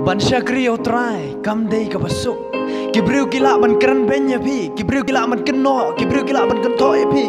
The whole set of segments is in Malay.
Ban syakri try kam day ka pasuk kibriu gila ban keren benya pi kibriu gila ban keno kibriu gila ban kento pi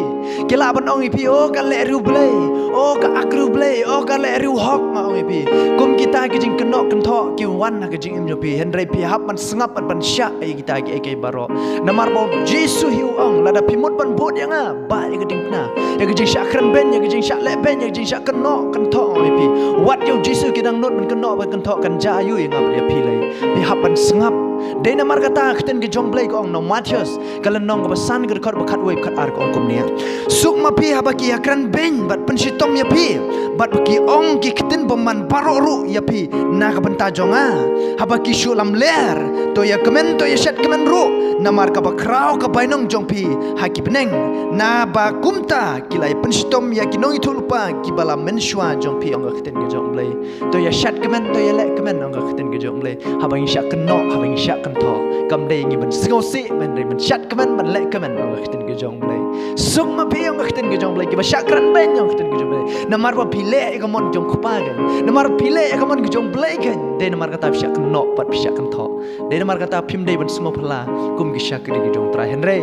gila ban ong pi o ka le ru blay o ka akru blay o ka le ru hok ma ong pi kum kita ki jing keno kento ki wan na ki jing im pi henry pi hap ban sengap ban syak ai kita ki ai baro namar bo jesu hiu ong lada pimut ban bot yang a ba ya ki ding na ya ki jing syak keren ben ya ki jing syak le ben ya ki jing syak keno kento ong pi wat yo jesu ki dang not ban keno ban kento kan jayu yang dia pilih pihak ban sengap dena markata keten ke jong blake ong no Matius kalan nong kebasan ke rekod bekat web kat ar ong kumnia suk ma pi habaki akran ben bat pensitom ya pi bat baki ong ki keten beman baroru ya pi na ka benta jonga habaki shulam ler to ya kemen to ya shat kemen ru namar ka bakrau ka bainong jong pi haki peneng na ba kumta kilai pensitom ya kinong itu lupa kibala menshwa jong pi ong keten ke jong blake to ya shat kemen to ya lek kemen ong keten ke jong blake habang syak keno habang syak kan tho kam dei ngi ban singosi men ri man shat kaman man lek kaman ong khten ge jong blai sung ma pi ong khten ge jong blai ki ba shakran ben ong khten ge jong blai namar ba pile e gamon jong khupa gen namar pile e gamon ge jong blai gen de namar kata syak no pat syak kan tho de namar kata phim dei ban singo phla kum ge syak ge jong tra hen re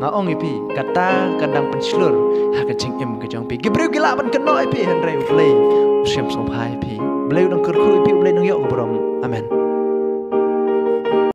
nga ong pi kata kadang penslur ha ge jing im ge jong pi gibreu gila ban keno pi hen re blai siam song phai pi blai dong kur khu pi blai dong yo brom amen.